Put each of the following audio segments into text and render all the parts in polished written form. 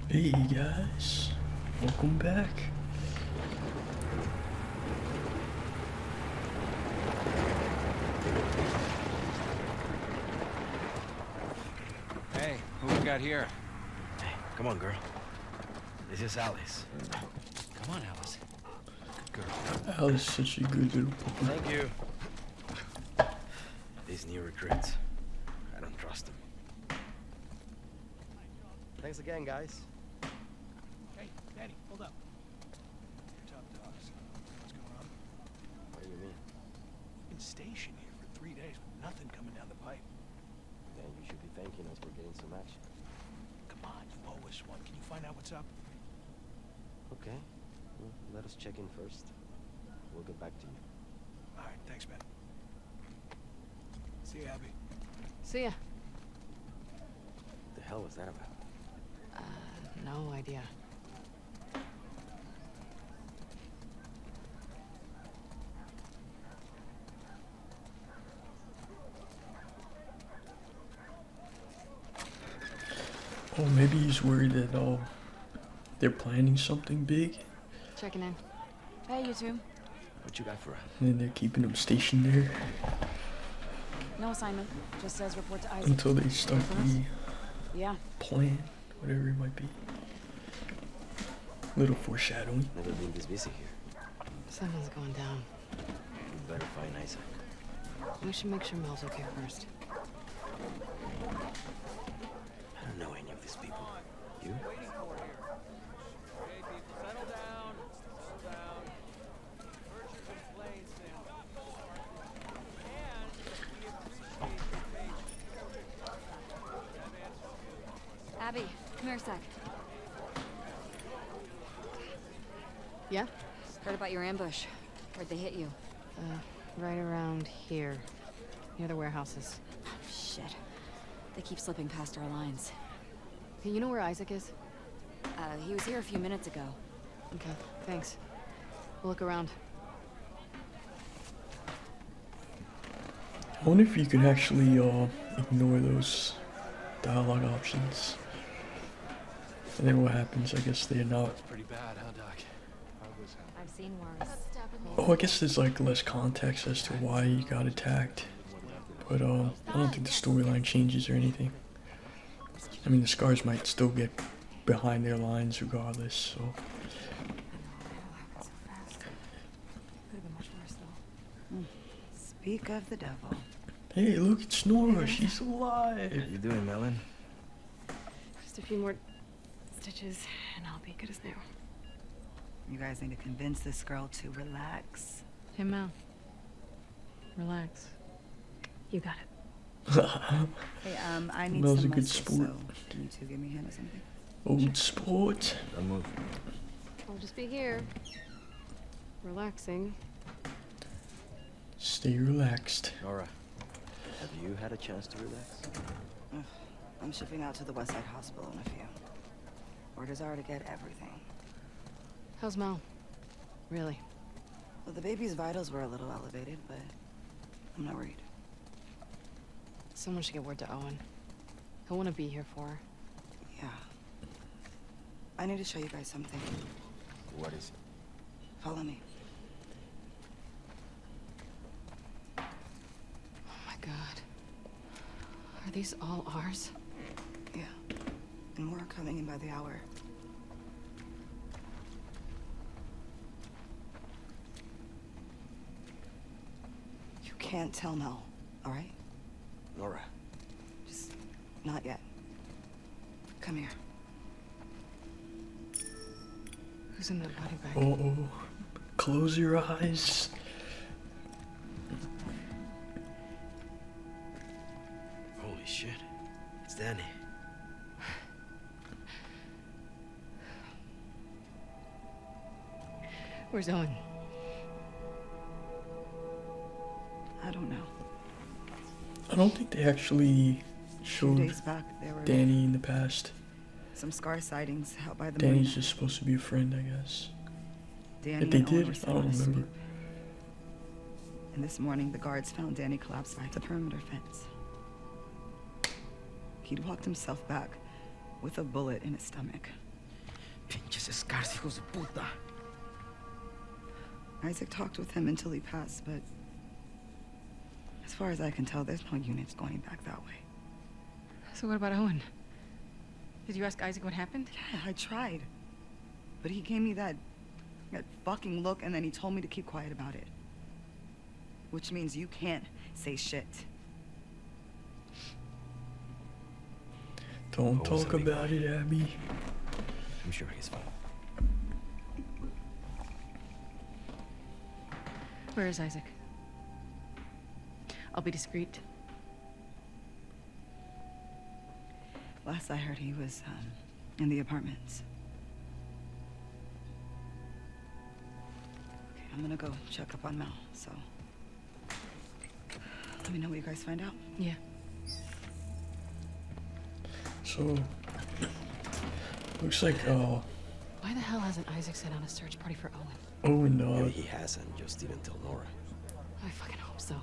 Hey guys, welcome back. Hey, who we got here? Hey, come on, girl. This is Alice. Come on, Alice. Good girl. Alice is such a good little puppy. Thank you. These new recruits. I don't trust them. Thanks again, guys. Hey, Daddy, hold up. You're top dogs. What's going on? What do you mean? Been stationed here for 3 days with nothing coming down the pipe. Then you should be thanking us for getting some action. Come on, you owe us one. Can you find out what's up? Okay. Well, let us check in first. We'll get back to you. All right, thanks, man. See you, Abby. See ya. What the hell was that about? No idea. Oh, maybe he's worried that they're planning something big, Checking in. Hey, you two. What you got for us? and then they're keeping him stationed there No assignment. Just says report to Isaac. until they start the Yeah. plan, whatever it might be. Little foreshadowing. Never been this busy here. Something's going down. We better find Isaac. We should make sure Mel's okay first. I don't know any of these people. You? Abby, come here a sec. Yeah? Heard about your ambush. Where'd they hit you? Right around here. Near the warehouses. Shit. They keep slipping past our lines. Hey, you know where Isaac is? He was here a few minutes ago. Okay, thanks. We'll look around. I wonder if you can actually ignore those dialogue options. And then what happens? I guess they're not. It's pretty bad, huh, Doc? I've seen worse. Oh, I guess there's like less context as to why you got attacked. But I don't think the storyline changes or anything. I mean, the scars might still get behind their lines regardless, so. Speak of the devil. Hey, look, it's Nora. She's alive. How you doing, Melon? Just a few more stitches, and I'll be good as new. You guys need to convince this girl to relax. Hey, Mel. Relax. You got it. Hey, I need Mel's some a good muscle, sport. so can you two give me a hand or something? Old sport. Don't move. I'll just be here. Relaxing. Stay relaxed. Nora, have you had a chance to relax? Ugh, I'm shipping out to the Westside Hospital in a few. Orders are to get everything. How's Mel? Really? Well, the baby's vitals were a little elevated, but I'm not worried. Someone should get word to Owen. He'll want to be here for her. Yeah. I need to show you guys something. What is it? Follow me. Oh my god. Are these all ours? Yeah. And more are coming in by the hour. You can't tell Mel, all right? Nora. Just not yet. Come here. Who's in that body bag? Oh, close your eyes. Holy shit. It's Danny. Where's Owen? I don't know. I don't think they actually A few showed days back, there were Danny in the past. some scar sightings out by the Danny's marina. just supposed to be a friend, I guess. Danny If they and Owen did, were I sitting don't on a remember. stoop. And this morning, the guards found Danny collapsed by the perimeter fence. He'd walked himself back with a bullet in his stomach. Pinches scars, hijos de puta. Isaac talked with him until he passed, but as far as I can tell, there's no units going back that way. So what about Owen? Did you ask Isaac what happened? Yeah, I tried. But he gave me that fucking look, and then he told me to keep quiet about it. Which means you can't say shit. Don't talk about it, Abby. I'm sure he's fine. Where is Isaac? I'll be discreet. Last I heard, he was in the apartments. Okay, I'm gonna go check up on Mel, so let me know what you guys find out. Yeah. So, looks like, Why the hell hasn't Isaac sent out a search party for Owen? Owen, Maybe he hasn't, just didn't tell Nora. I fucking hope so.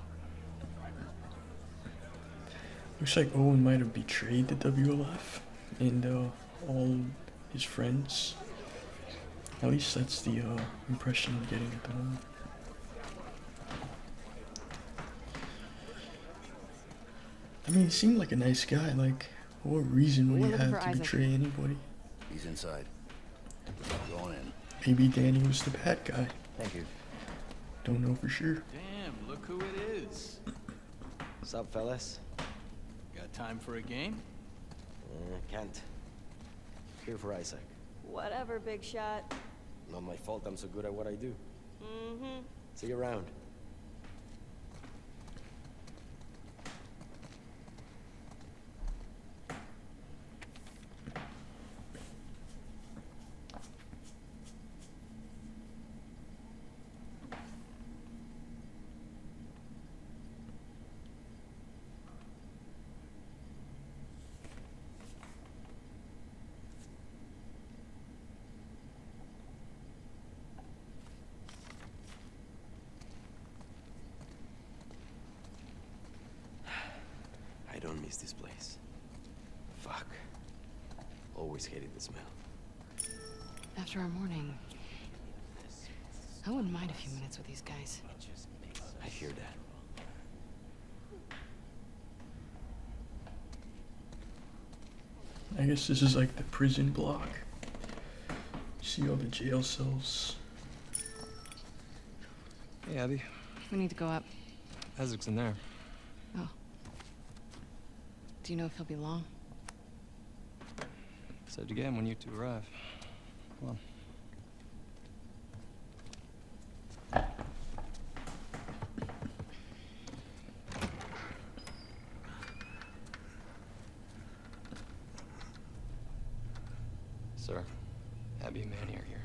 looks like Owen might have betrayed the WLF and, all his friends. At least that's the, impression I'm getting at the moment. I mean, he seemed like a nice guy, like, what reason would We're he looking have for to Isaac. betray anybody? He's inside. Going in. Maybe Danny was the bad guy. Thank you. Don't know for sure. Damn, look who it is. What's up, fellas? Got time for a game? Can't. Here for Isaac. Whatever, big shot. Not my fault I'm so good at what I do. Mm-hmm. See you around. I don't miss this place. Fuck. Always hated the smell. After our morning, I wouldn't mind a few minutes with these guys. I hear that. I guess this is like the prison block. See all the jail cells. Hey, Abby. We need to go up. Isaac's in there. Oh. Do you know if he'll be long? Said again when you two arrive. Come on. Sir, Abby and Manny are here.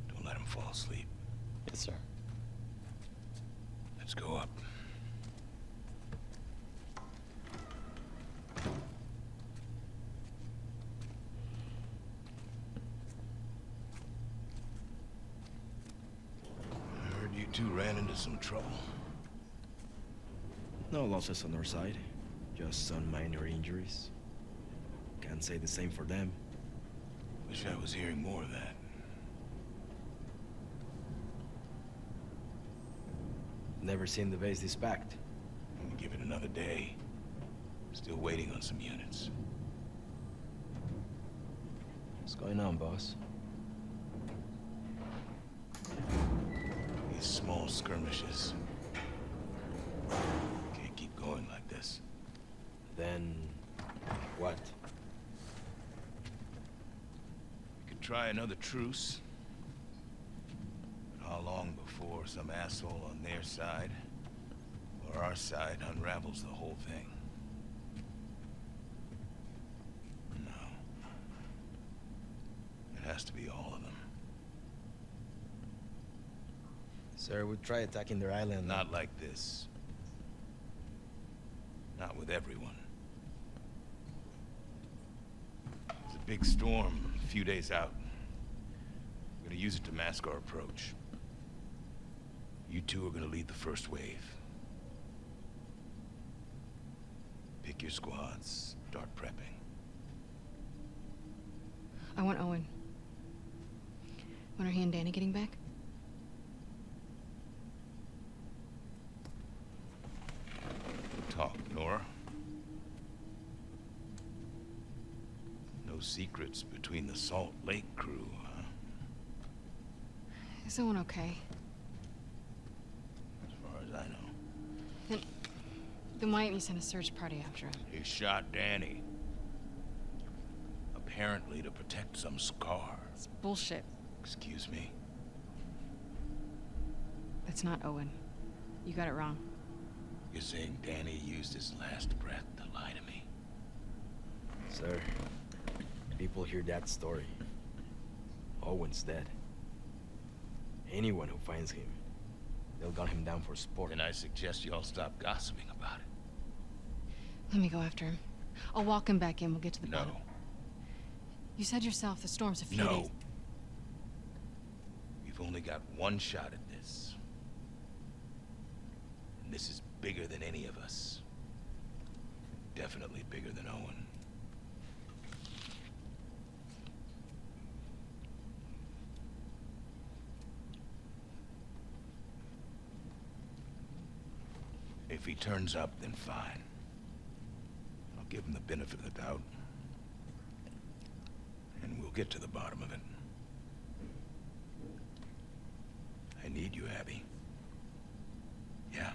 Don't let him fall asleep. Yes, sir. Let's go up. I heard you two ran into some trouble. No losses on our side. Just some minor injuries. Can't say the same for them. Wish I was hearing more of that. Never seen the base this packed. I'm gonna give it another day. Still waiting on some units. What's going on, boss? These small skirmishes. Can't keep going like this. Then... what? We could try another truce. But how long before some asshole on their side or our side unravels the whole thing? No. It has to be all of them. Sir, we'd try attacking their island. Not like this. Not with everyone. There's a big storm a few days out. We're gonna use it to mask our approach. You two are gonna lead the first wave. Pick your squads, start prepping. I want Owen. When are he and Danny getting back? Talk, Nora. No secrets between the Salt Lake crew, huh? Is Owen okay? As far as I know. Then why didn't you send a search party after him? He shot Danny. Apparently to protect some scar. It's bullshit. Excuse me? That's not Owen. You got it wrong. You're saying Danny used his last breath to lie to me? Sir, people hear that story. Owen's dead. Anyone who finds him, they'll gun him down for sport. Then I suggest you all stop gossiping about it. Let me go after him. I'll walk him back in. We'll get to the No. bottom. You said yourself the storm's a few No. days. We've only got one shot at this. And this is bigger than any of us. Definitely bigger than Owen. If he turns up, then fine. I'll give him the benefit of the doubt. And we'll get to the bottom of it. I need you, Abby. Yeah?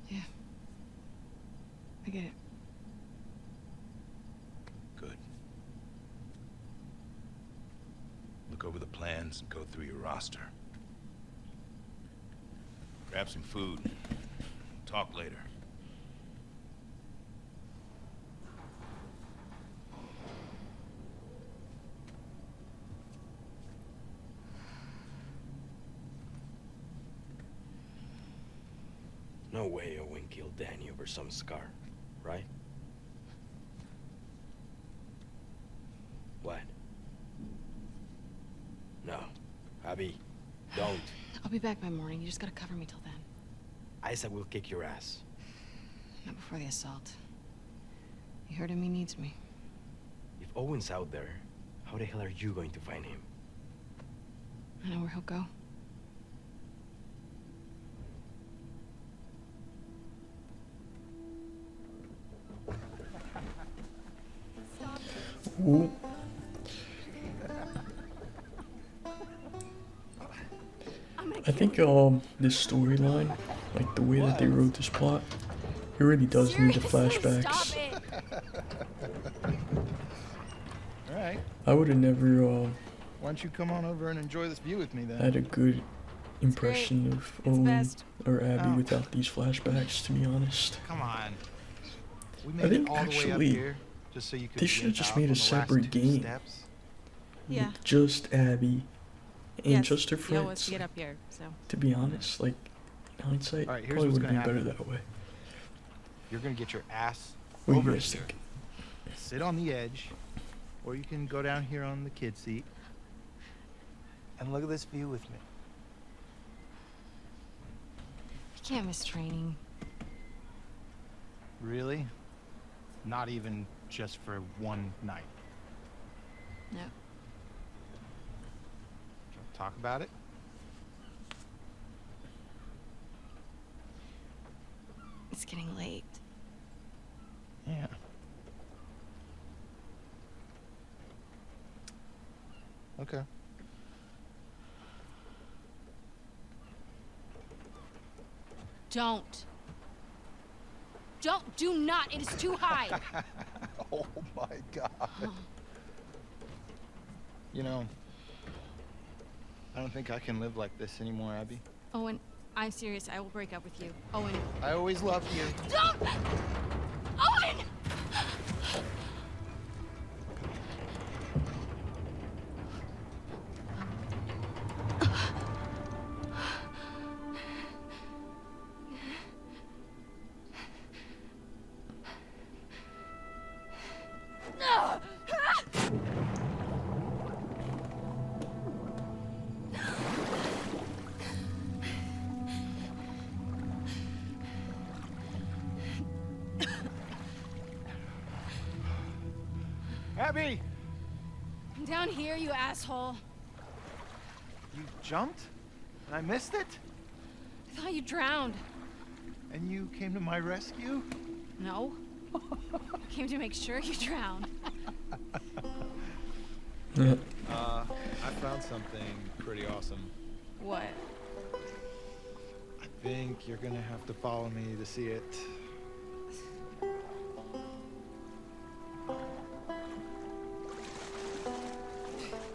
Yeah. I get it. Good. Look over the plans and go through your roster. Grab some food. Talk later. No way Owen killed Danny over some scar, right? What? No. Abby, don't. I'll be back by morning. You just gotta cover me till then. Isaac will kick your ass. Not before the assault. You heard him, he needs me. If Owen's out there, how the hell are you going to find him? I know where he'll go. Ooh. I think this storyline, like the way that they wrote this plot, it really does need the flashbacks. All right. I would have never Why don't you come on over and enjoy this view with me then? had a good impression of Owen best. or Abby Oh. without these flashbacks, to be honest. Come on. We I made think it all the way up actually, here just so you could they should have limp just out made a on the last separate 2 game. steps. Yeah. With just Abby and Yes, just her you friends. always get up here, so. To be honest, like, in hindsight, All right, here's probably what's would have been gonna better happen. that way. You're gonna get your ass What do over you guys here. think? Sit on the edge, or you can go down here on the kid seat and look at this view with me. You can't miss training. Really? Not even just for one night. No. Talk about it? It's getting late. Yeah. Okay. Don't. Do not. It is too high. Oh my God. You know, I don't think I can live like this anymore, Abby. Owen, I'm serious. I will break up with you. Owen. I always loved you. Don't! Owen! Abby! I'm down here, you asshole. You jumped? And I missed it? I thought you drowned. And you came to my rescue? No. I came to make sure you drowned. Yeah. I found something pretty awesome. What? I think you're gonna have to follow me to see it.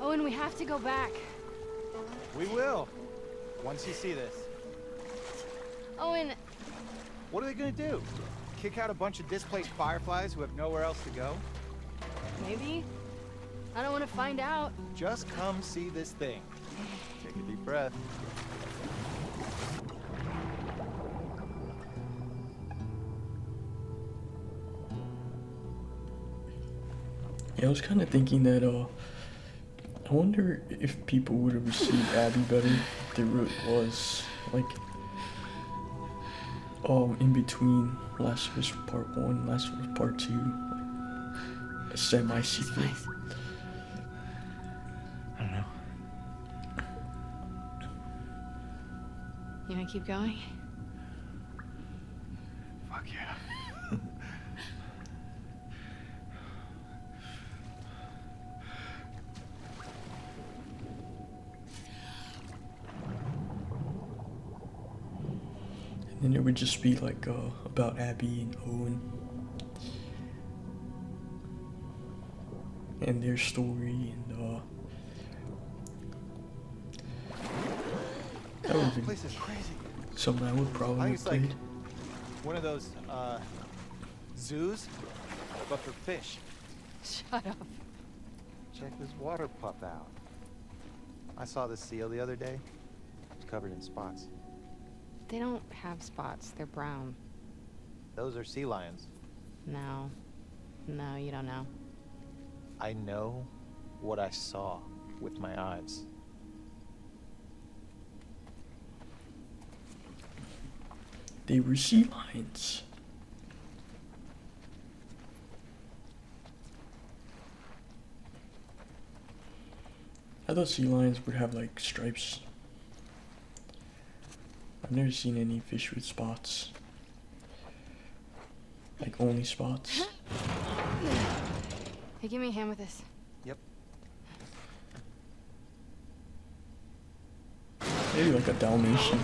Owen, we have to go back. We will. Once you see this. Owen, What are they gonna do? Kick out a bunch of displaced fireflies who have nowhere else to go? maybe? I don't want to find out. Just come see this thing. Take a deep breath. Yeah, I was kind of thinking that, I wonder if people would have received Abby better if there really was, like, in between Last of Us Part 1, Last of Us Part 2, like, a semi-sequel. I don't know. You want to keep going? Fuck yeah. And then it would just be like about Abby and Owen and their story, and that would This be place is crazy. something I would I probably think have it's like played. one of those zoos, but for fish. Shut up. Check this water pup out. I saw this seal the other day. It's covered in spots. They don't have spots. They're brown. Those are sea lions. No. No, you don't know. I know what I saw with my eyes. They were sea lions. I thought sea lions would have like stripes. I've never seen any fish with spots. Like only spots. Hey, give me a hand with this. Yep. Maybe like a Dalmatian.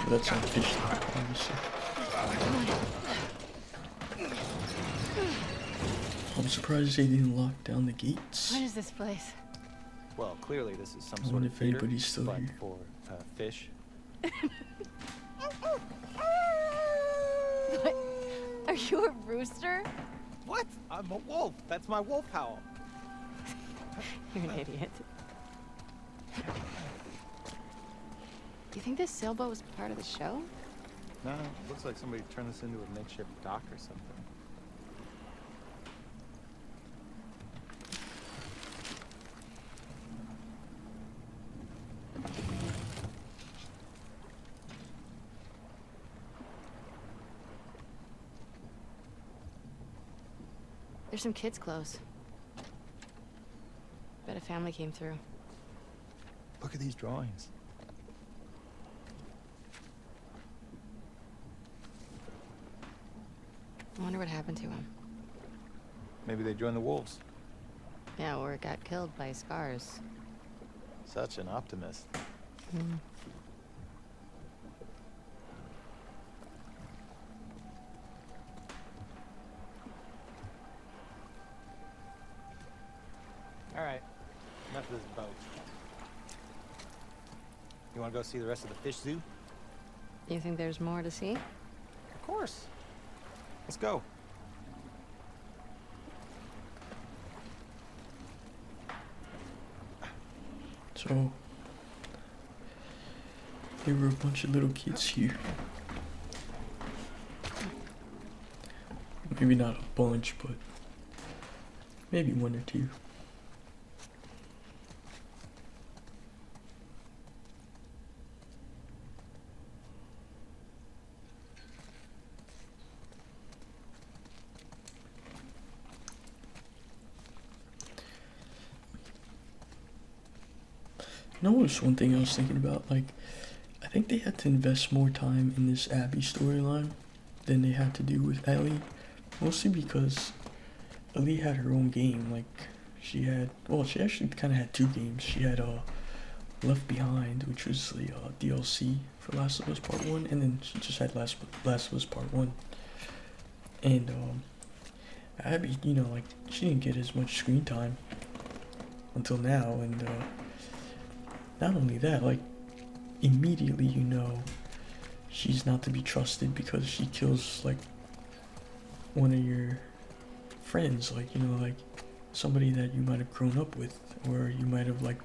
But that's not fish, obviously. I'm surprised they didn't lock down the gates. What is this place? Well, clearly this is some I sort wonder of if feeder, anybody's still but here. for fish. What? Are you a rooster? What? I'm a wolf. That's my wolf howl. You're an idiot. You think this sailboat was part of the show? No, looks like somebody turned this into a makeshift dock or something. There's some kids' clothes. Bet a family came through. Look at these drawings. I wonder what happened to him. Maybe they joined the wolves. Yeah, or it got killed by scars. Such an optimist. Hmm. All right, enough of this boat. You want to go see the rest of the fish zoo? You think there's more to see? Of course. Let's go. So there were a bunch of little kids here. Maybe not a bunch, but maybe one or two. know what's one thing I was thinking about? Like, I think they had to invest more time in this Abby storyline than they had to do with Ellie. Mostly because Ellie had her own game. Like, she actually kind of had two games. She had Left Behind, which was the DLC for Last of Us Part 1, and then she just had Last of Us Part 1. And Abby, like, she didn't get as much screen time until now, and not only that, like, immediately she's not to be trusted because she kills, like, one of your friends, like, like somebody that you might have grown up with, or you might have, like,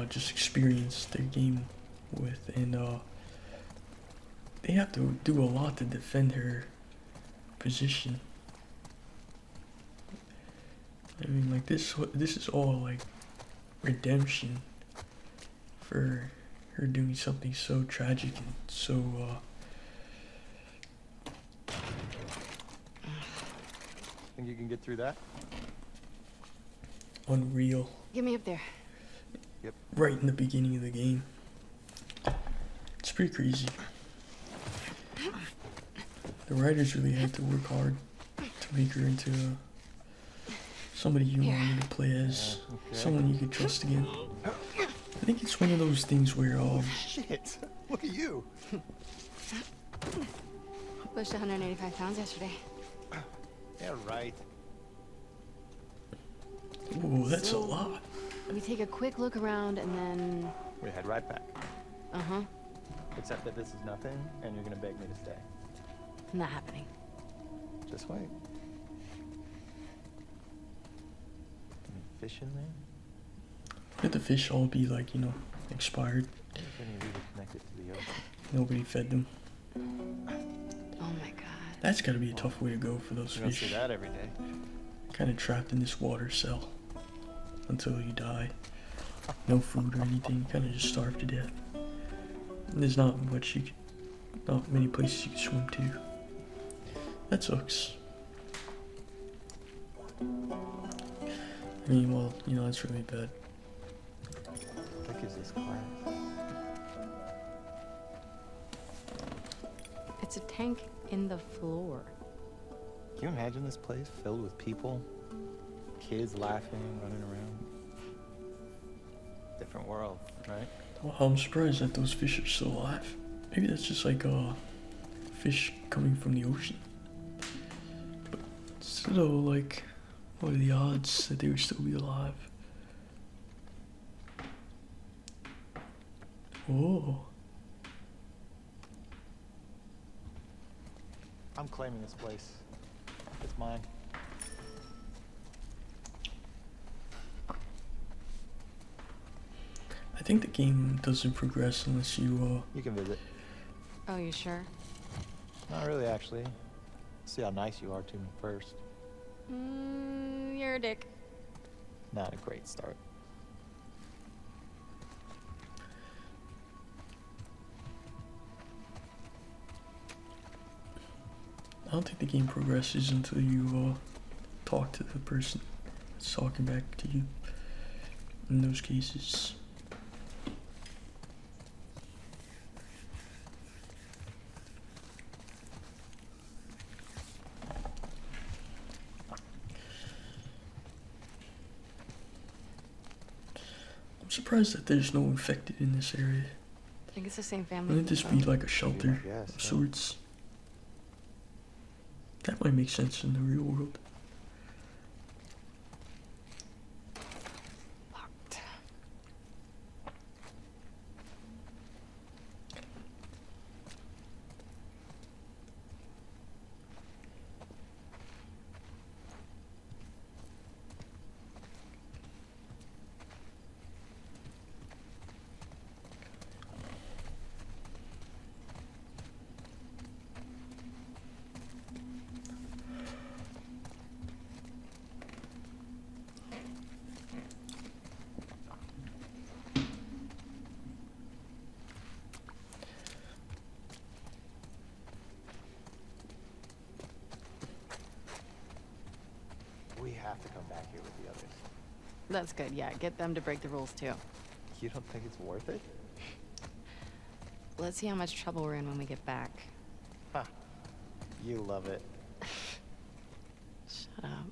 just experienced their game with, and they have to do a lot to defend her position. I mean, like, this is all, like, redemption for her doing something so tragic and so Think you can get through that? unreal. Get me up there. Right in the beginning of the game. It's pretty crazy. The writers really had to work hard to make her into somebody you wanted to play as, someone you could trust again. I think it's one of those things where Shit! Look at you! Pushed 185 pounds yesterday. Yeah, right. whoa, that's a So- lot. We take a quick look around and then... We head right back. Uh-huh. Except that this is nothing, and you're gonna beg me to stay. Not happening. Just wait. Any fish in there? Could the fish all be, like, expired? You're getting really connected to the ocean. Nobody fed them. Oh my god. That's gotta be a tough way to go for those You don't see fish. that every day. Kind of trapped in this water cell until you die. No food or anything. Kind of just starve to death. And there's not many places you can swim to. That sucks. I mean, well, that's really bad. What gives this class? It's a tank in the floor. Can you imagine this place filled with people? Kids laughing, running around. Different world, right? Well, I'm surprised that those fish are still alive. Maybe that's just like fish coming from the ocean. But still, like, what are the odds that they would still be alive? Whoa. I'm claiming this place. It's mine. I think the game doesn't progress unless you, You can visit. Oh, you sure? Not really, actually. See how nice you are to me first. You're a dick. Not a great start. I don't think the game progresses until you, talk to the person that's talking back to you in those cases. I'm surprised that there's no infected in this area. I think it's the same family. Wouldn't this be like a shelter I guess, of yeah. sorts? That might make sense in the real world. Locked. We have to come back here with the others. That's good, yeah. Get them to break the rules, too. You don't think it's worth it? Let's see how much trouble we're in when we get back. Huh. You love it. Shut up.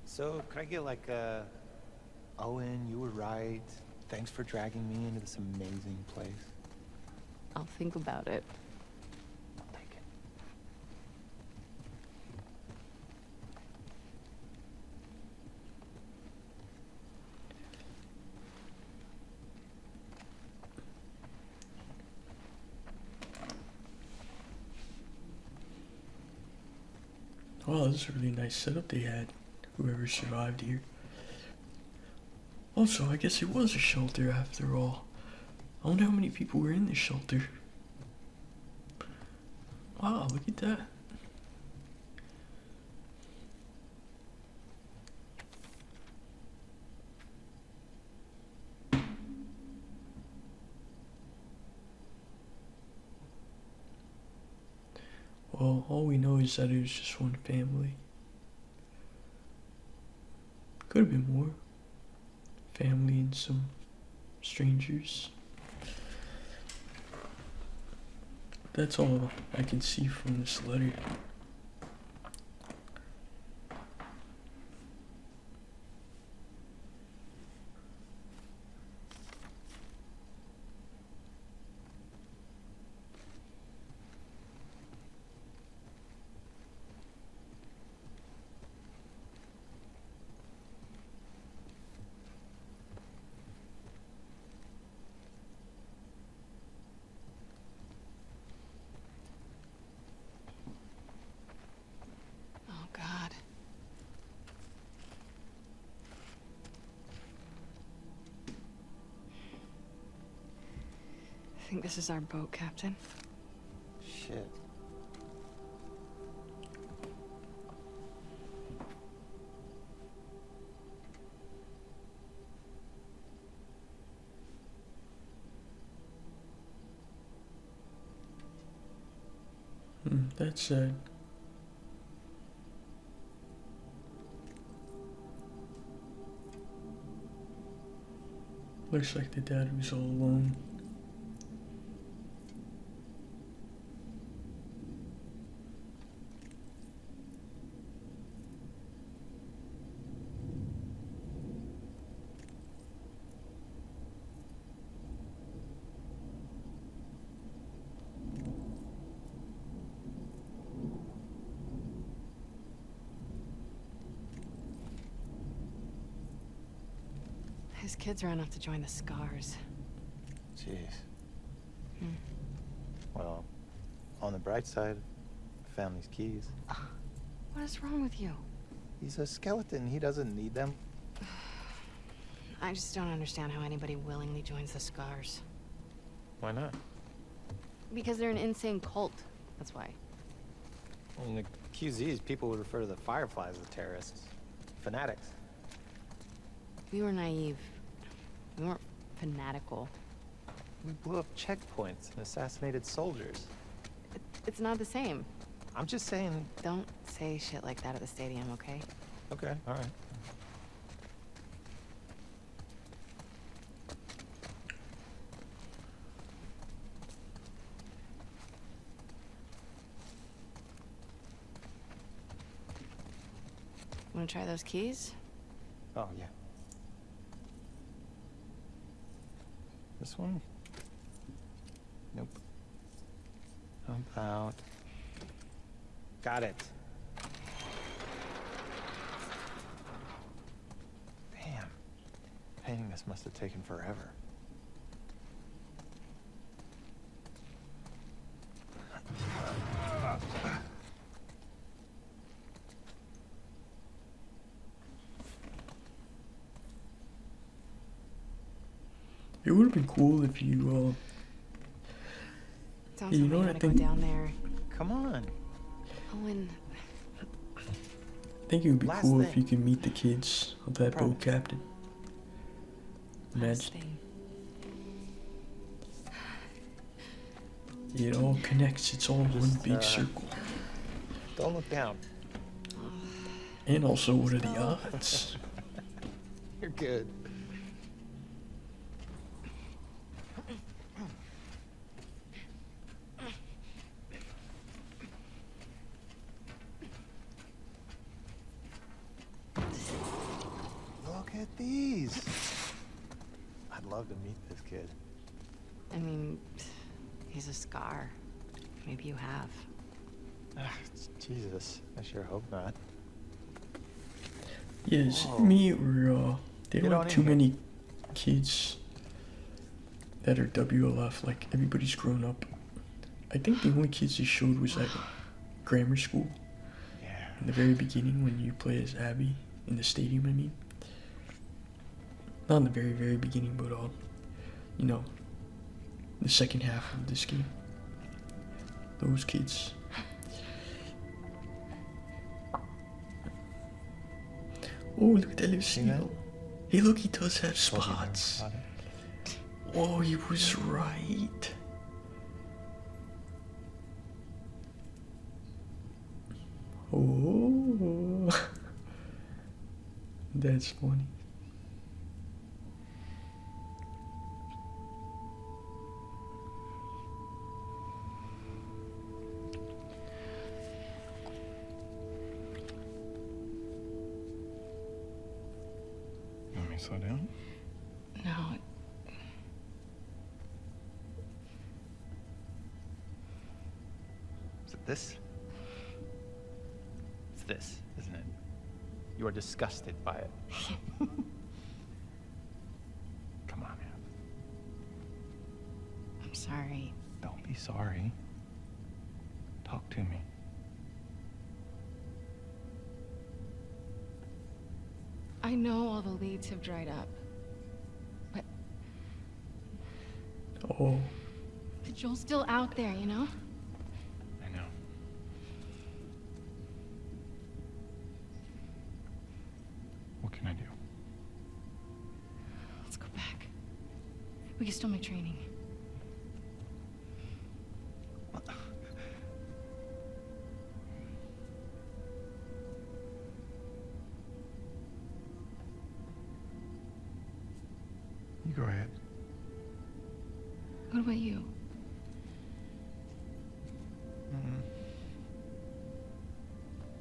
So, could I get like a... Owen, you were right. Thanks for dragging me into this amazing place. I'll think about it. I'll take it. Wow, this is a really nice setup they had. Whoever survived here. Also, I guess it was a shelter after all. I wonder how many people were in this shelter. Wow, look at that. Well, all we know is that it was just one family. Could have been more. Family and some strangers. That's all I can see from this letter. Oh, God. I think this is our boat, Captain. Shit. That's sad. Looks like the dad was all alone. His kids ran off to join the Scars. Jeez. Hmm. Well, on the bright side, family's keys. What is wrong with you? He's a skeleton. He doesn't need them. I just don't understand how anybody willingly joins the Scars. Why not? Because they're an insane cult. That's why. In the QZs, people would refer to the Fireflies as terrorists. Fanatics. We were naive. We weren't fanatical. We blew up checkpoints and assassinated soldiers. It's not the same. I'm just saying... Don't say shit like that at the stadium, okay? Okay, all right. Wanna try those keys? Oh, yeah. This one? Nope. How about... Got it. Damn. Painting this must have taken forever. It would have been cool if you, Sounds you like know we what I gotta go think? down there. Come on. Owen, I think it would be Last cool if thing. you could meet the kids of that Promise. boat captain. last Imagine. thing. It all connects. It's all one big circle. Don't look down. And also, what are the odds? You're good. Look at these. I'd love to meet this kid. I mean, he's a scar. Maybe you have. Ah, Jesus, I sure hope not. Yeah, is it Whoa. me or there Get are on like in too here. many kids that are WLF, like everybody's grown up. I think the only kids they showed was at grammar school Yeah. in the very beginning when you play as Abby in the stadium, I mean. Not in the very, very beginning, but you know, the second half of this game. Those kids. Oh, look at that little See that? seagull. Hey, look, he does have Told you never spots. spotted it. Oh, he was right. Oh, that's funny. You want me to slow down? No. Is it this? It's this, isn't it? You are disgusted by it. Come on, Ab. I'm sorry. Don't be sorry. Talk to me. I know all the leads have dried up. But Oh, Joel's still out there, you know? I know. What can I do? Let's go back. We can still make training. You go ahead. What about you?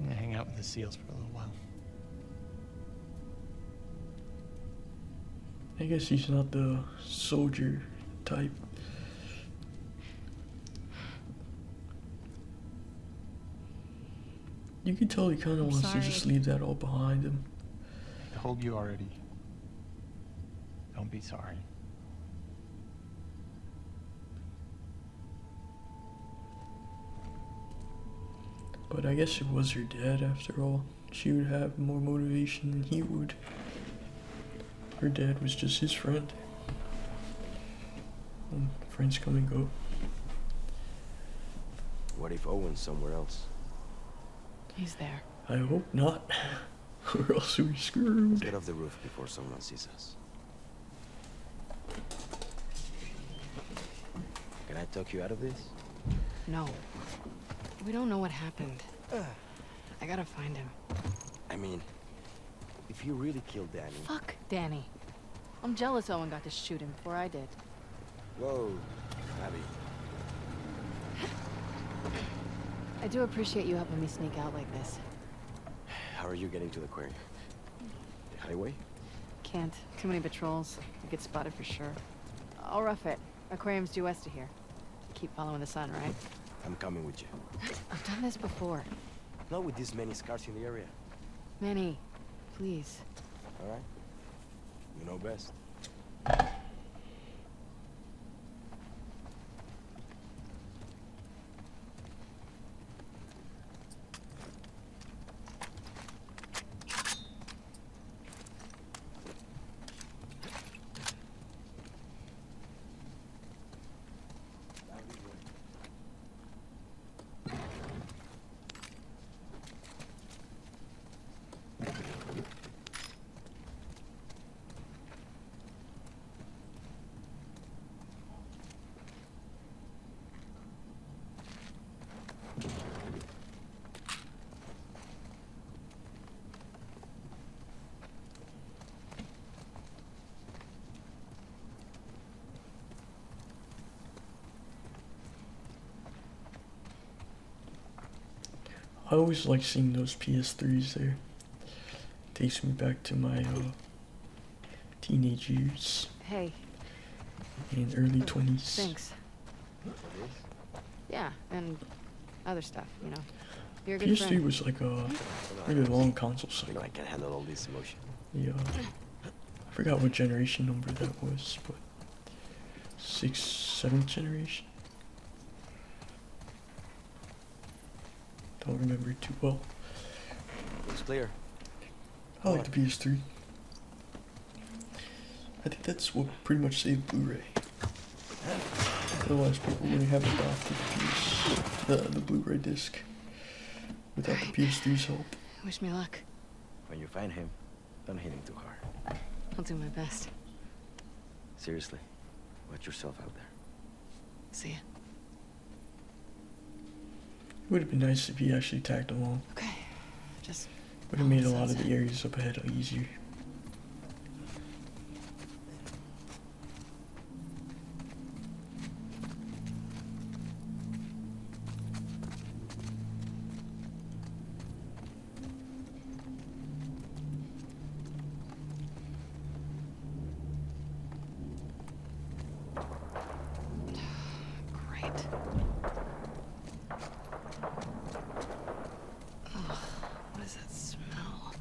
I'm gonna hang out with the SEALs for a little while. I guess he's not the soldier type. You can tell he kind of I'm wants to just sorry. leave that all behind him. I told you already. Don't be sorry. But I guess it was her dad after all. She would have more motivation than he would. Her dad was just his friend. And friends come and go. What if Owen's somewhere else? He's there. I hope not. Or else we're screwed. Let's get off the roof before someone sees us. Can I talk you out of this? No. We don't know what happened. I gotta find him. I mean, if you really killed Danny... Fuck Danny. I'm jealous Owen got to shoot him before I did. Whoa, Abby. I do appreciate you helping me sneak out like this. How are you getting to the aquarium? The highway? Can't. Too many patrols. You get spotted for sure. I'll rough it. Aquarium's due west of here. Keep following the sun, right? I'm coming with you. I've done this before. Not with this many scars in the area. Manny, please. All right? You know best. I always like seeing those PS3s there. Takes me back to my teenage years Hey, and early 20s. thanks. It is? Yeah, and other stuff, you know. You're a good PS3 friend. was like a You know, really long console You know, cycle. I can't handle all this emotion. Yeah, I forgot what generation number that was, but 6th, 7th generation. Don't remember it too well. Looks clear. I like the PS3. I think that's what pretty much saved Blu-ray. Otherwise, people wouldn't have adopted the Blu-ray disc without the PS3's help. Wish me luck. When you find him, don't hit him too hard. I'll do my best. Seriously, watch yourself out there. See ya. It would have been nice if he actually tagged along. Okay, just... Would have made a lot of the areas up ahead easier. Great. Ugh, what is that smell?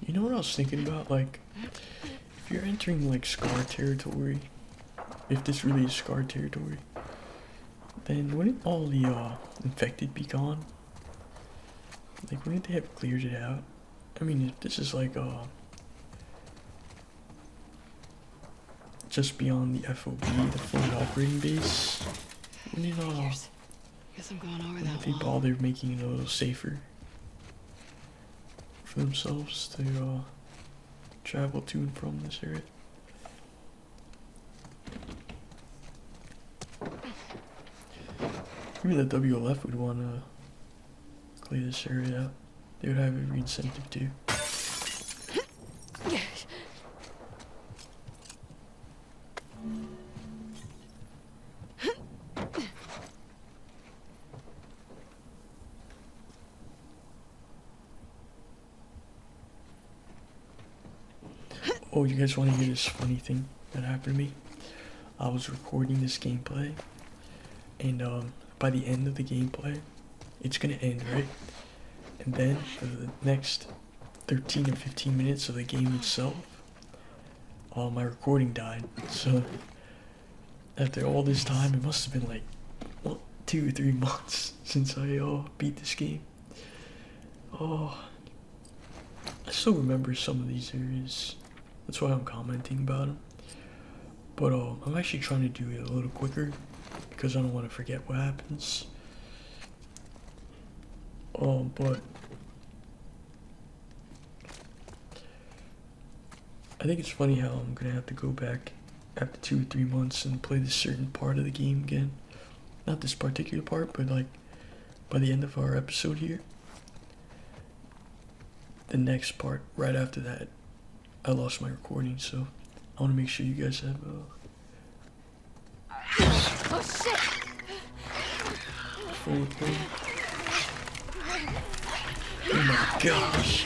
You know what I was thinking about? Like, if you're entering like Scar territory, if this really is Scar territory, then wouldn't all the infected be gone? Like, wouldn't they have cleared it out? I mean, if this is like just beyond the FOB, the floating operating base, wouldn't it, Figures. Guess I'm going over wouldn't that they wall. bother making it a little safer for themselves to travel to and from this area? Even the WLF would want to clear this area out. They would have every incentive to. Oh, you guys want to hear this funny thing that happened to me? I was recording this gameplay, and by the end of the gameplay, it's gonna end, right? And then for the next 13 or 15 minutes of the game itself, my recording died. So after all this time, it must have been like 2 or 3 months since I beat this game. Oh, I still remember some of these areas. That's why I'm commenting about them. But I'm actually trying to do it a little quicker because I don't want to forget what happens. But I think it's funny how I'm gonna have to go back after 2 or 3 months and play this certain part of the game again. Not this particular part, but like by the end of our episode here, the next part right after that, I lost my recording, so I want to make sure you guys have Oh shit! full recording. Oh my gosh.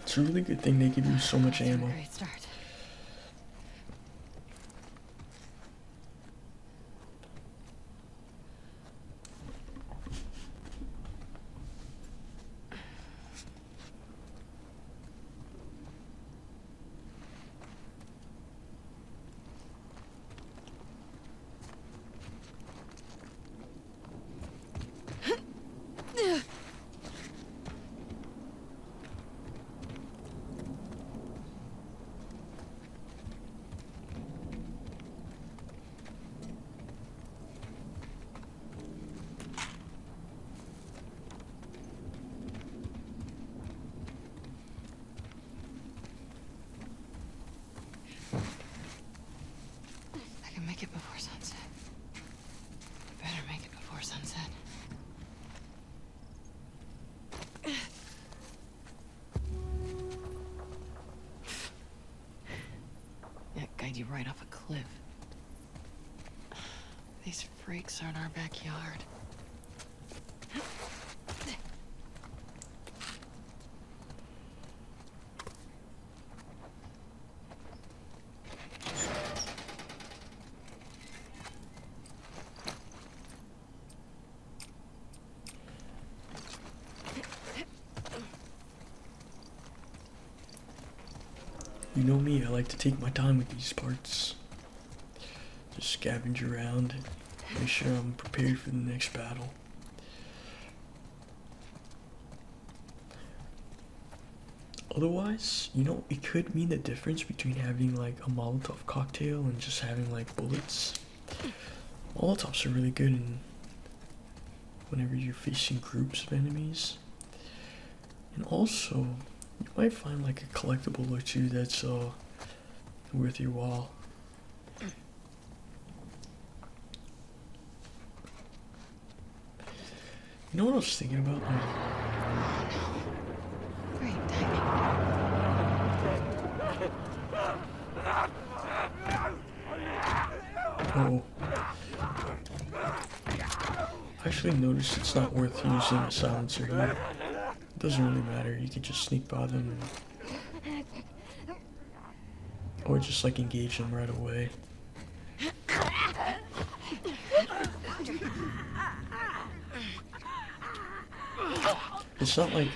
It's a really good thing they give you so much ammo. Great start. make it before sunset. Better make it before sunset. That guide you right off a cliff. These freaks are in our backyard. You know me, I like to take my time with these parts. Just scavenge around, make sure I'm prepared for the next battle. Otherwise, you know, it could mean the difference between having like a Molotov cocktail and just having like bullets. Molotovs are really good in whenever you're facing groups of enemies. And also, you might find like a collectible or two that's worth your while. You know what I was thinking about? Great timing. Oh. I actually noticed it's not worth using a silencer here. It doesn't really matter, you can just sneak by them or just like engage them right away. It's not like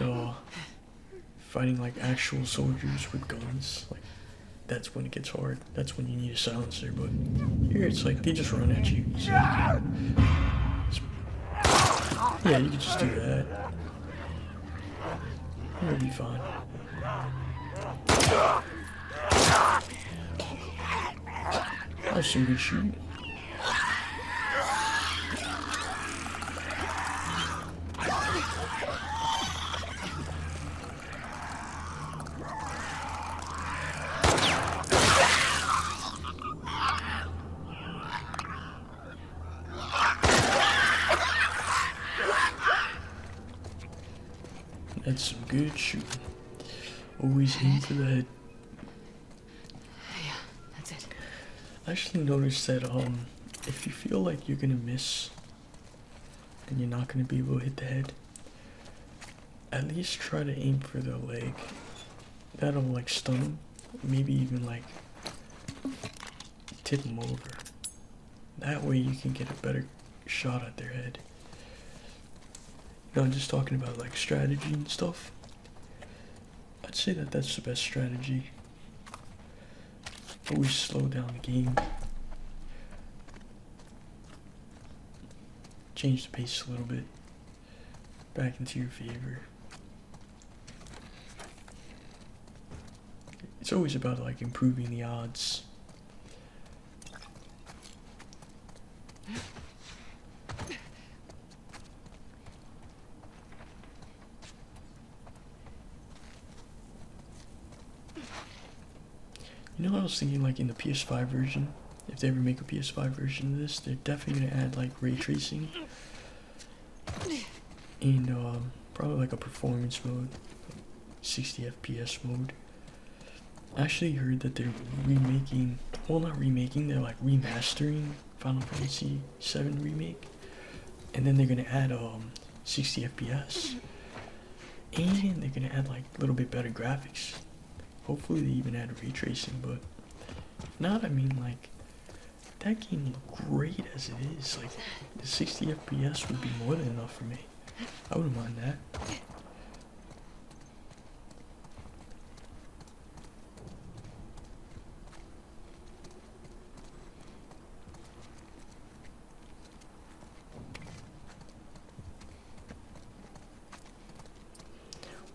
fighting like actual soldiers with guns. Like that's when it gets hard. That's when you need a silencer. But here it's like they just run at you. So yeah, you can just do that. You'll be fine. That's some good shooting. That's some good shooting. Always aim for the head. Yeah, that's it. I actually noticed that if you feel like you're gonna miss and you're not gonna be able to hit the head, at least try to aim for the leg. That'll like stun them, maybe even like tip them over. That way you can get a better shot at their head. You know, I'm just talking about like strategy and stuff. I'd say that that's the best strategy. Always slow down the game. Change the pace a little bit. Back into your favor. It's always about like improving the odds. You know what I was thinking, like in the PS5 version, if they ever make a PS5 version of this, they're definitely gonna add like ray tracing and probably like a performance mode, 60 FPS mode. I actually heard that they're remaking, well not remaking, they're like remastering Final Fantasy VII Remake, and then they're gonna add 60 FPS, and they're gonna add like a little bit better graphics. Hopefully they even add ray tracing, but if not, I mean like that game looked great as it is. Like the 60 FPS would be more than enough for me. I wouldn't mind that.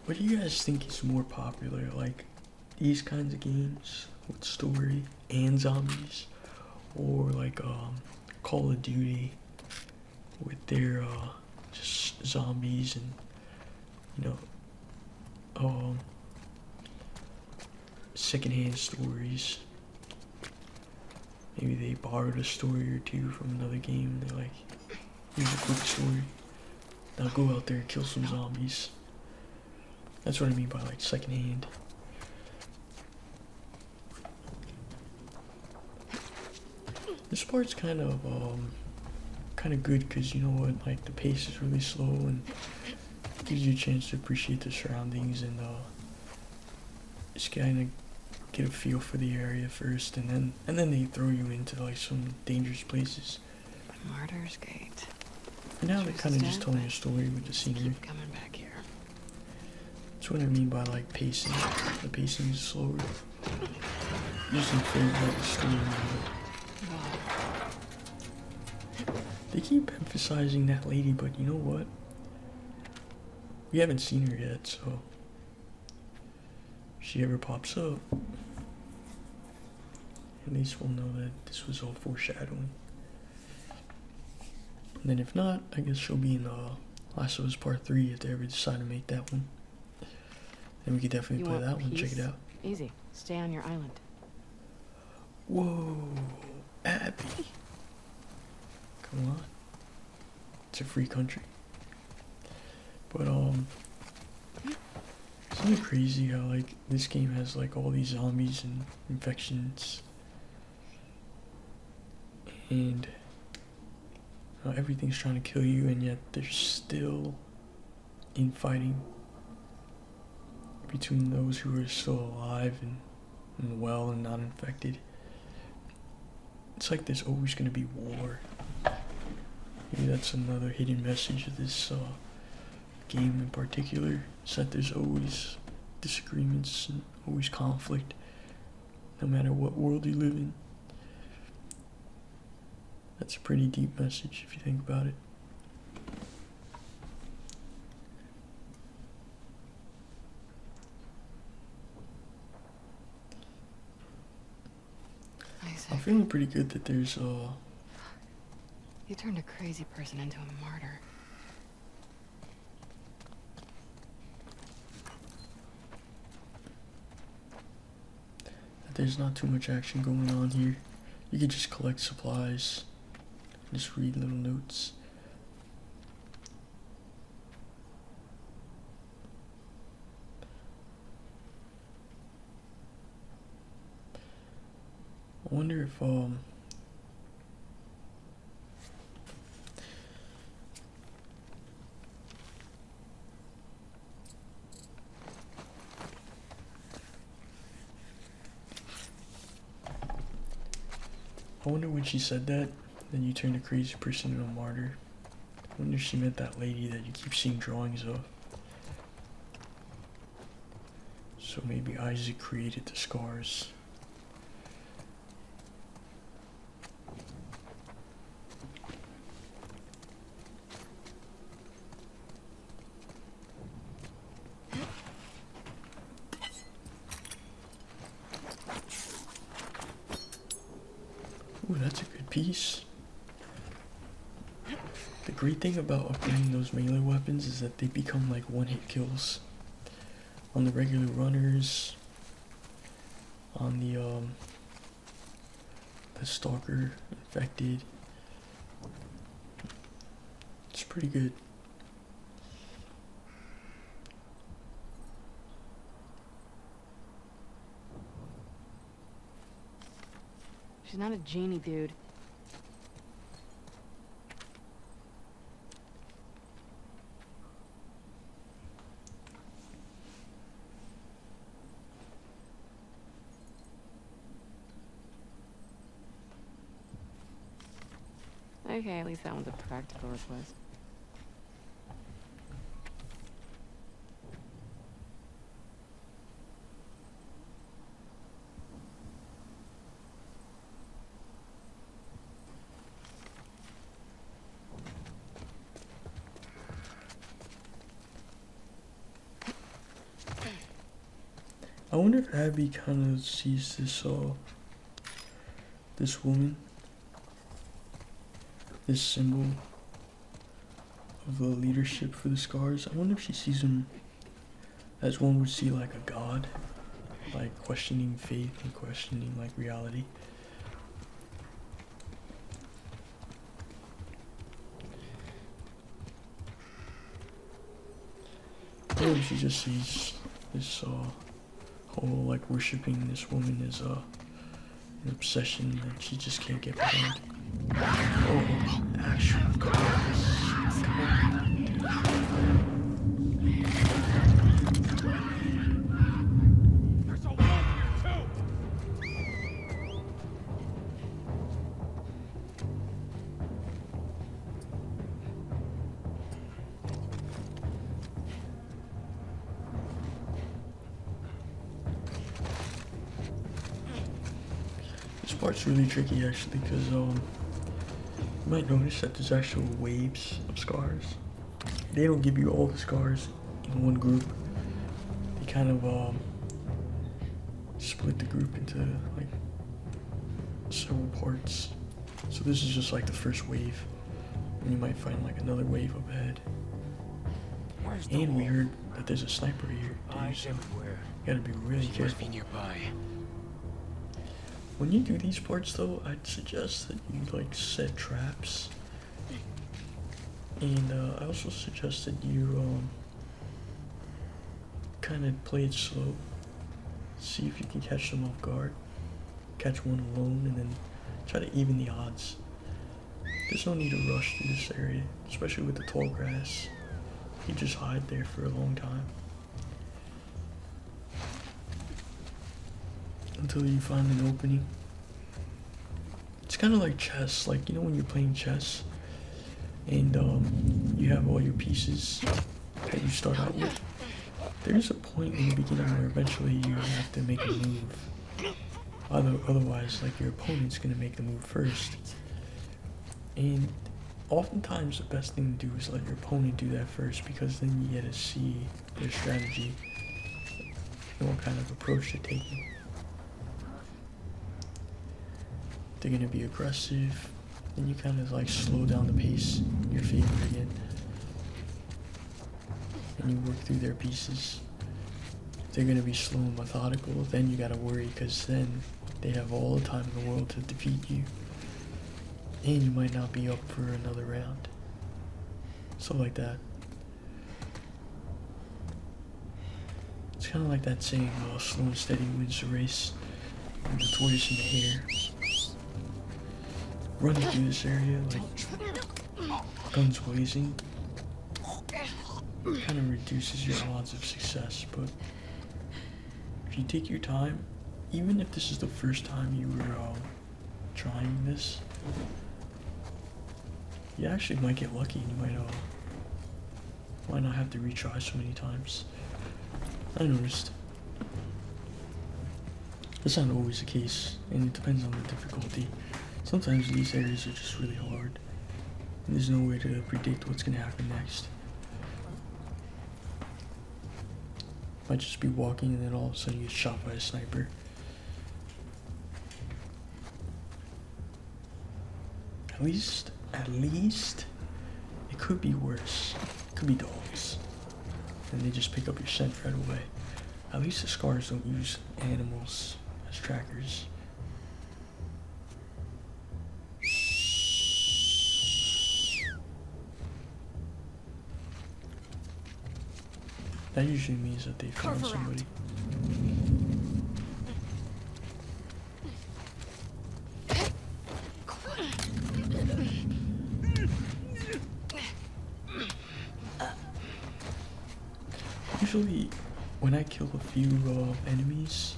What do you guys think is more popular, like these kinds of games with story and zombies, or like Call of Duty with their just zombies and secondhand stories? maybe they borrowed a story or two from another game. They're like, here's a quick story. Now go out there and kill some zombies. That's what I mean by like secondhand. This part's kind of good because you know what, like the pace is really slow and gives you a chance to appreciate the surroundings and just kind of get a feel for the area first, and then they throw you into like some dangerous places. Martyr's Gate. And now they're kind of just telling a story with the scenery. Keep coming back here. That's what I mean by like pacing. The pacing is slower. Just in favor of the story. They keep emphasizing that lady, but you know what? We haven't seen her yet, so if she ever pops up, at least we'll know that this was all foreshadowing. And then if not, I guess she'll be in Last of Us Part 3 if they ever decide to make that one. Then we could definitely play that one, check it out. Easy. Stay on your island. Whoa, Abby. Come on. It's a free country. But isn't it crazy how like this game has like all these zombies and infections and everything's trying to kill you, and yet there's still infighting between those who are still alive and well and not infected. It's like there's always going to be war. Maybe that's another hidden message of this game in particular, is that there's always disagreements and always conflict, no matter what world you live in. That's a pretty deep message if you think about it. I'm feeling pretty good that there's You turned a crazy person into a martyr. that there's not too much action going on here. You could just collect supplies, just read little notes. I wonder if I wonder when she said that, then you turn a crazy person into a martyr. I wonder if she meant that lady that you keep seeing drawings of. So maybe Isaac created the scars. Ooh, that's a good piece. The great thing about upgrading those melee weapons is that they become like one-hit kills. On the regular runners, on the stalker, infected. It's pretty good. She's not a genie, dude. Okay, at least that one's a practical request. I wonder if Abby kind of sees this woman, this symbol of the leadership for the scars. I wonder if she sees him as one would see like a god, like questioning faith and questioning like reality. Or she just sees this whole like worshiping this woman as an obsession that she just can't get behind. Oh, actual cars. Come on. This part's really tricky actually because you might notice that there's actual waves of scars. They don't give you all the scars in one group. They kind of split the group into like several parts. So this is just like the first wave, and you might find like another wave up ahead. And we heard that there's a sniper here. Dude, everywhere. you gotta be really careful. Nearby. When you do these parts though, I'd suggest that you like set traps. And I also suggest that you kind of play it slow. See if you can catch them off guard. Catch one alone and then try to even the odds. There's no need to rush through this area, especially with the tall grass. You just hide there for a long time. Until you find an opening. It's kind of like chess, like you know when you're playing chess and you have all your pieces that you start out with. There's a point in the beginning where eventually you have to make a move. Otherwise, like your opponent's gonna make the move first. And oftentimes the best thing to do is let your opponent do that first because then you get to see their strategy and what kind of approach they're taking. They're gonna be aggressive, and you kind of like slow down the pace in your favor again. And you work through their pieces. If they're gonna be slow and methodical, then you gotta worry because then they have all the time in the world to defeat you. And you might not be up for another round. Stuff like that. It's kind of like that saying, slow and steady wins the race. And the tortoise and the hare. Running through this area, like guns blazing, kind of reduces your odds of success, but if you take your time, even if this is the first time you were trying this, you actually might get lucky and you might not have to retry so many times. I noticed. That's not always the case, and it depends on the difficulty. Sometimes these areas are just really hard, and there's no way to predict what's gonna happen next. Might just be walking and then all of a sudden you get shot by a sniper. At least, it could be worse. It could be dogs, and they just pick up your scent right away. At least the scars don't use animals as trackers. That usually means that they found somebody. Usually, when I kill a few enemies,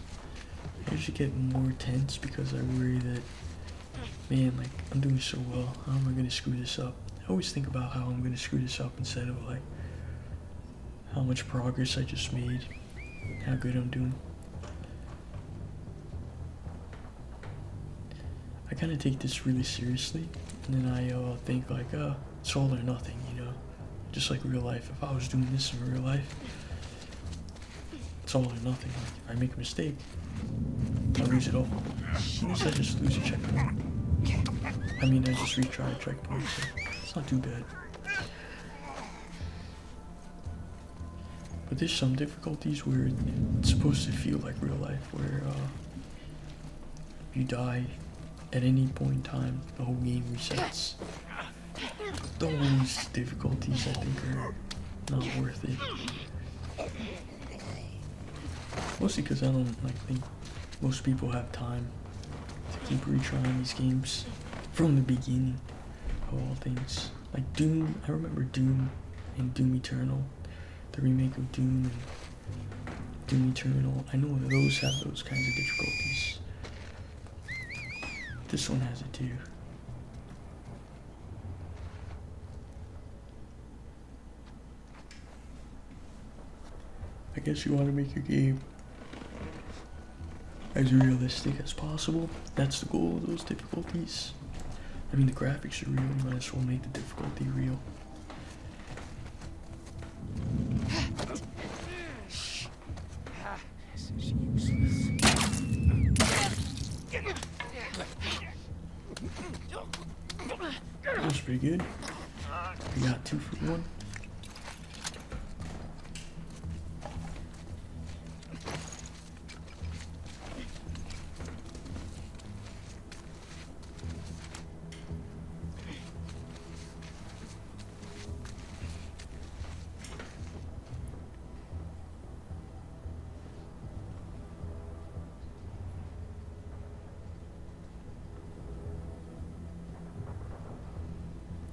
I usually get more tense because I worry that, man, like, I'm doing so well, how am I gonna screw this up? I always think about how I'm gonna screw this up instead of, like, how much progress I just made, how good I'm doing. I kind of take this really seriously, and then I think like, it's all or nothing, you know? Just like real life. If I was doing this in real life, it's all or nothing. Like, if I make a mistake, I lose it all. Unless I just lose a checkpoint. I mean, I just retry a checkpoint, so it's not too bad. But there's some difficulties where it's supposed to feel like real life, where you die at any point in time, the whole game resets. Those difficulties, I think, are not worth it. Mostly because I don't like think most people have time to keep retrying these games from the beginning of all things. Like Doom, I remember Doom and Doom Eternal, the remake of Doom and Doom Eternal. I know that those have those kinds of difficulties. This one has it too. I guess you want to make your game as realistic as possible. That's the goal of those difficulties. I mean, the graphics are real, you might as well make the difficulty real. That was pretty good. We got 2 for 1.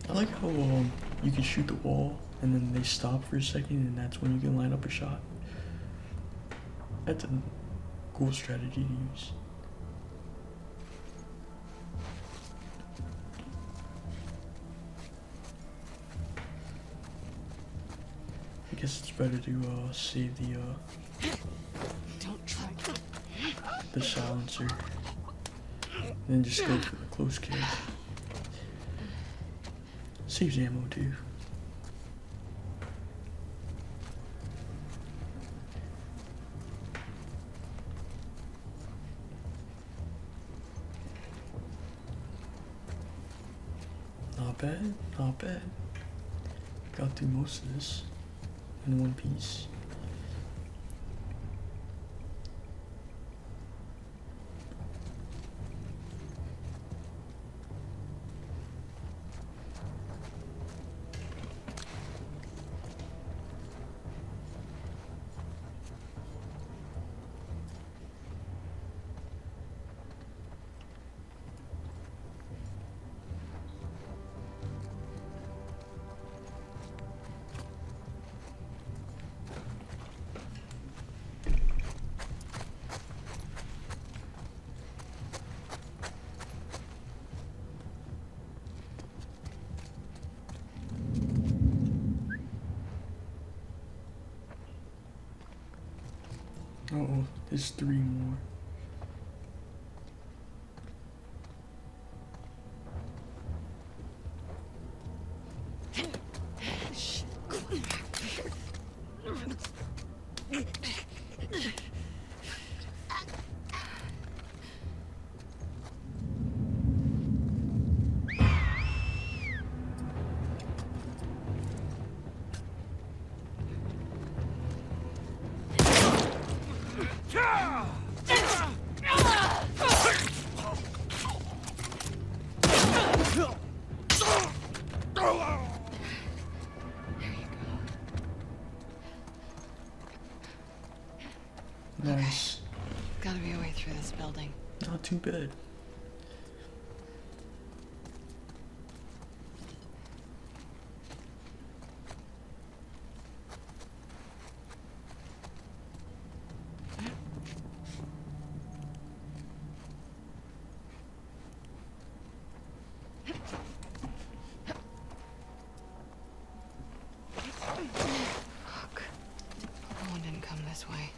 I like how you can shoot the wall and then they stop for a second and that's when you can line up a shot. That's a cool strategy to use. I guess it's better to save Don't try. the silencer than just go for the close kill. Saves ammo too. Not bad, not bad. Got through most of this in one piece. Uh-oh, there's 3 more. Nice. Gotta be a way through this building. Not too bad. Fuck. No one didn't come this way.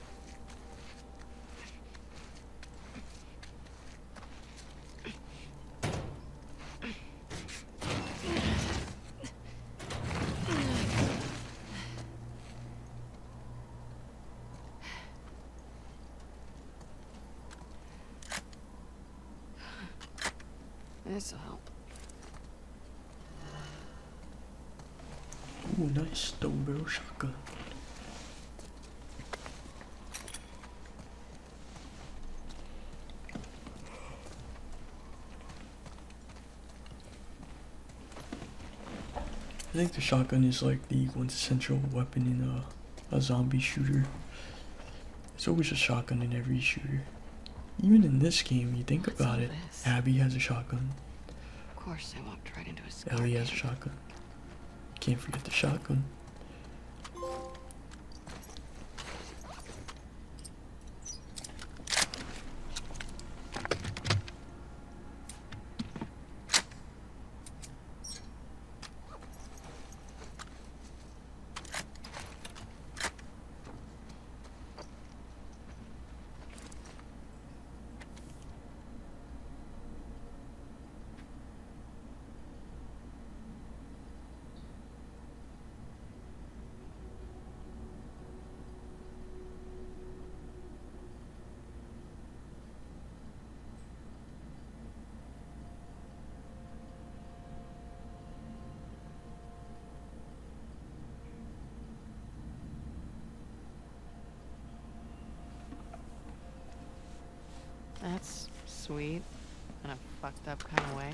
This'll help. Ooh, nice double barrel shotgun. I think the shotgun is like the quintessential weapon in a zombie shooter. There's always a shotgun in every shooter. Even in this game, you think What's about all it. this? Abby has a shotgun. Of course, I walked right into a scar. Ellie has a shotgun. Can't forget the shotgun. That's sweet, in a fucked up kind of way.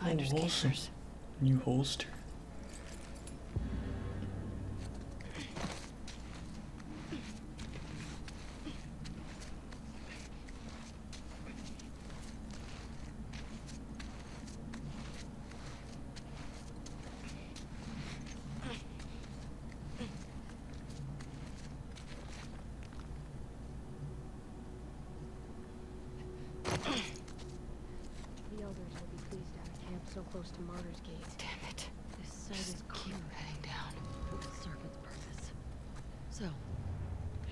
Finders Oh, awesome. keepers. New holster. The elders will be pleased to have a camp so close to Martyr's Gate. Damn it. This site is Just keep crucial heading down. for the Serpent's purpose. So,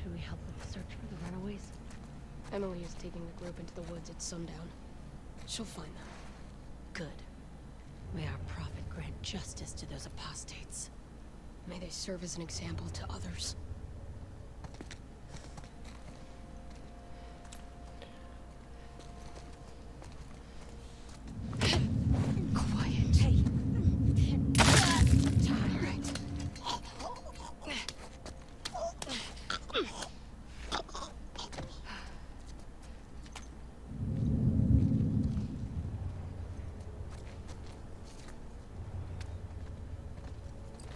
should we help with the search for the runaways? Emily is taking the group into the woods at sundown. She'll find them. Good. May our prophet grant justice to those apostates. May they serve as an example to others. Quiet. Hey! All right.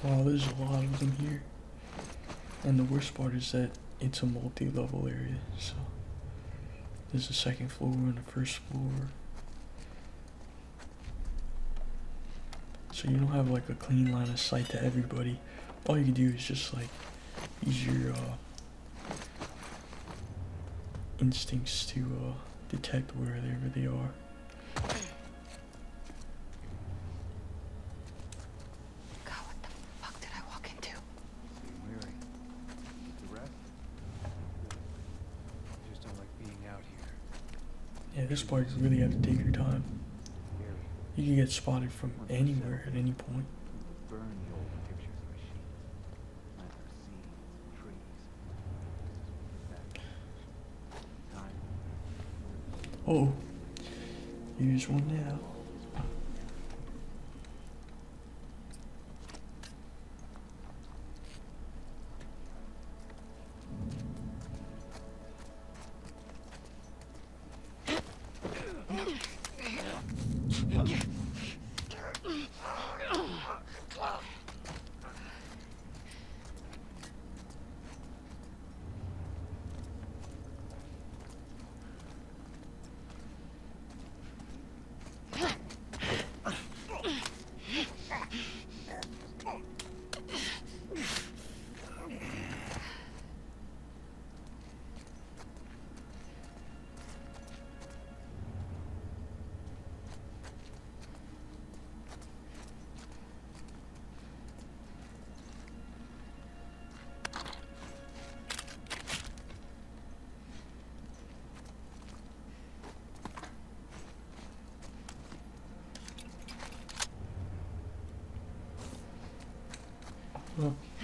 Wow, there's a lot of them here. And the worst part is that it's a multi-level area, so there's a second floor and a first floor. So you don't have like a clean line of sight to everybody. All you can do is just like use your instincts to detect wherever they are. God, what the fuck did I walk into? Weary. The rest? I just don't like being out here. Yeah, this part you really have to take your time. Weary. You can get spotted from anywhere at any point. Burn the old pictures of machines. Plant our seeds, trees. Time. Oh, here's one now.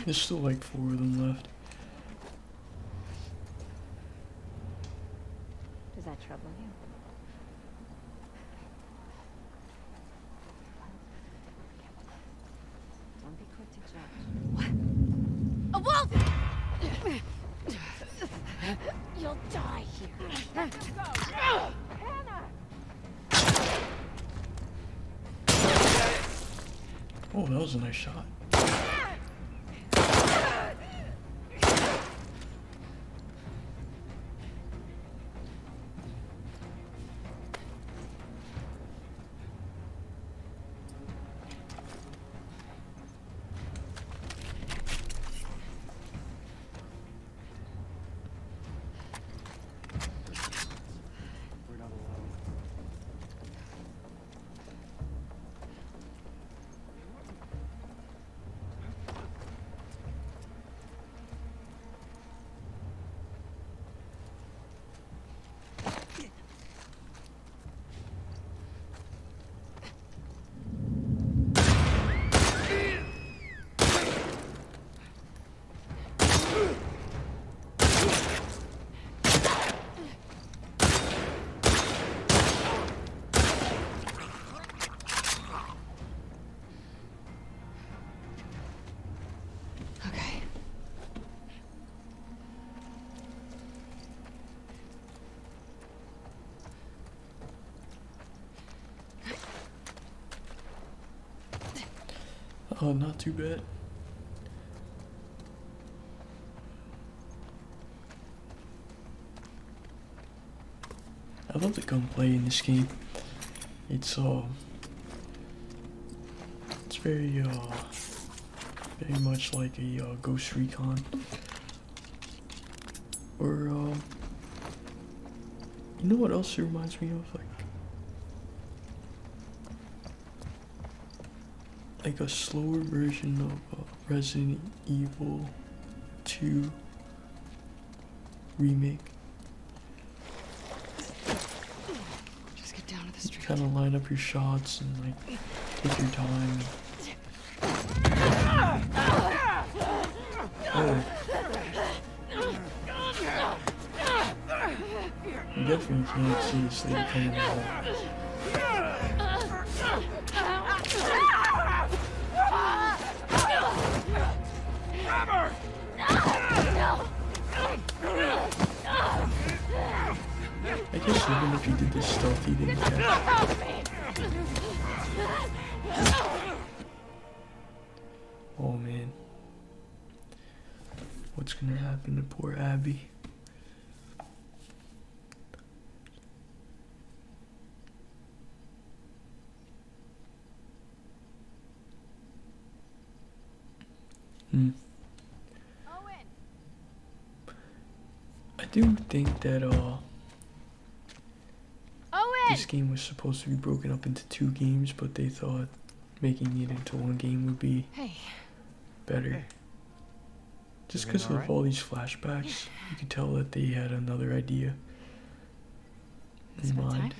There's still like 4 of them left. Does that trouble you? Don't be quick to judge. A wolf! You'll die here. Oh, that was a nice shot. We're not alone. Okay. Oh, not too bad. I love the gunplay in this game. It's very very much like a Ghost Recon, or you know what else it reminds me of? Like a slower version of Resident Evil 2 remake. Just get down to the street. Kind of line up your shots and like take your time. Oh. You definitely can't see this lady coming at all. I guess even if you did this stealthy, then you can. Oh man. What's gonna happen to poor Abby? I do think that this game was supposed to be broken up into 2 games, but they thought making it into 1 game would be better. Just because of all these flashbacks, you could tell that they had another idea in mind.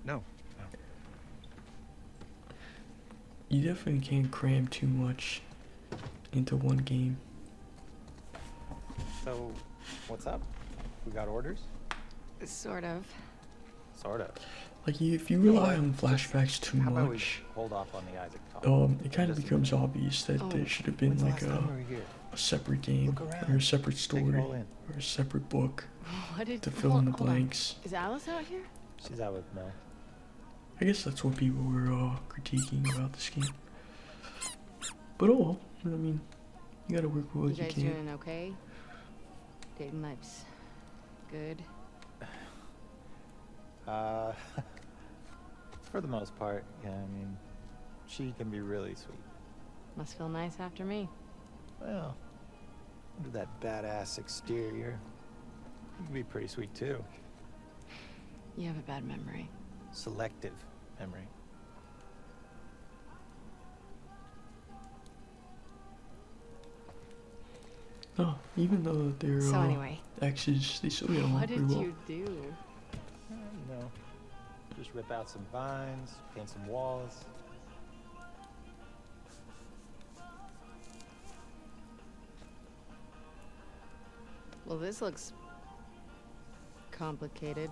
No. You definitely can't cram too much into 1 game. So, what's up? We got orders? Sort of. Sort of. Like, if you rely on flashbacks too How about we much, hold off on the Isaac talk? it kind of becomes obvious that there should have been like a separate game, or a separate story, or a separate book to fill in the blanks. Is Alice out here? She's out with Mel. I guess that's what people were critiquing about this game. But oh well, I mean, you gotta work with what You you guys can. doing okay? Dating life's good. For the most part, yeah, I mean, she can be really sweet. Must feel nice after me. Well, under that badass exterior, you can be pretty sweet too. You have a bad memory. Selective memory. No, even though they're So anyway, exes, they still get along what pretty did well. you do? You know, just rip out some vines, paint some walls. Well, this looks complicated.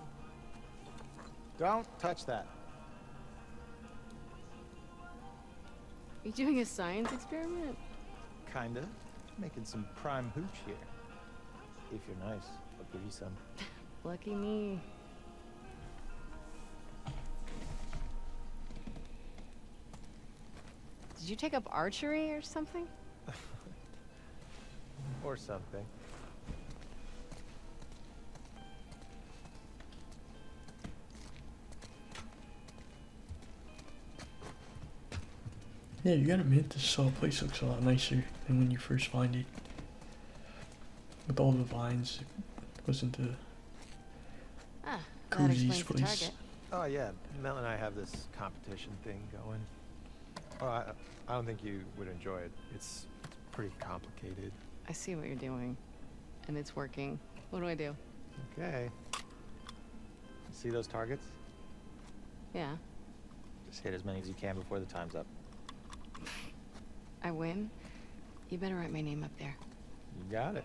Don't touch that. You doing a science experiment? Kinda. Making some prime hooch here. If you're nice, I'll give you some. Lucky me. Did you take up archery or something? Or something. Yeah, you gotta admit this place looks a lot nicer than when you first find it. With all the vines, it wasn't the Ah, that coziest explains the place. target. Oh yeah, Mel and I have this competition thing going. Oh, I don't think you would enjoy it. It's pretty complicated. I see what you're doing, and it's working. What do I do? Okay. See those targets? Yeah, Just hit as many as you can before the time's up. I win. You better write my name up there. You got it.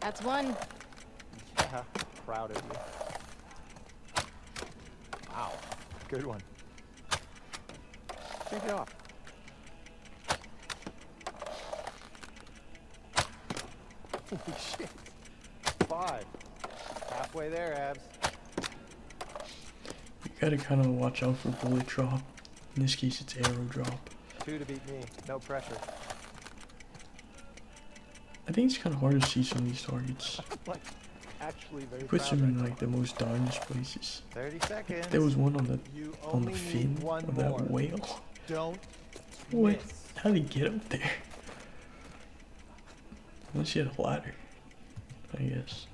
That's one. Yeah, proud of you. Wow, good one. Take it off. Holy shit. 5. Halfway there, Abs. You gotta kind of watch out for bullet drop. In this case, it's arrow drop. 2 to beat me. No pressure. I think it's kind of hard to see some of these targets. Like, actually very It puts proud them right in now. like the most darkest places. 30 seconds. There was one on the You on the only fin need one of that more. whale. Don't What? miss. How did he get up there? Unless he had a ladder, I guess.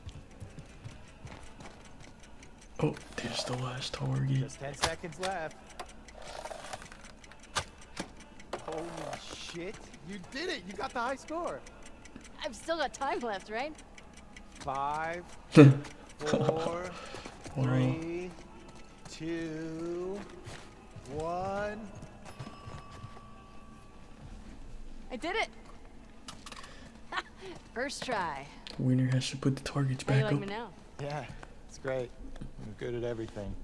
Oh, there's the last target. Just 10 seconds left. Holy shit. You did it. You got the high score. I've still got time left, right? 5, 4, 3, 2, 1. I did it! First try. Winner has to put the targets How you back like up. me now? Yeah, it's great. I'm good at everything.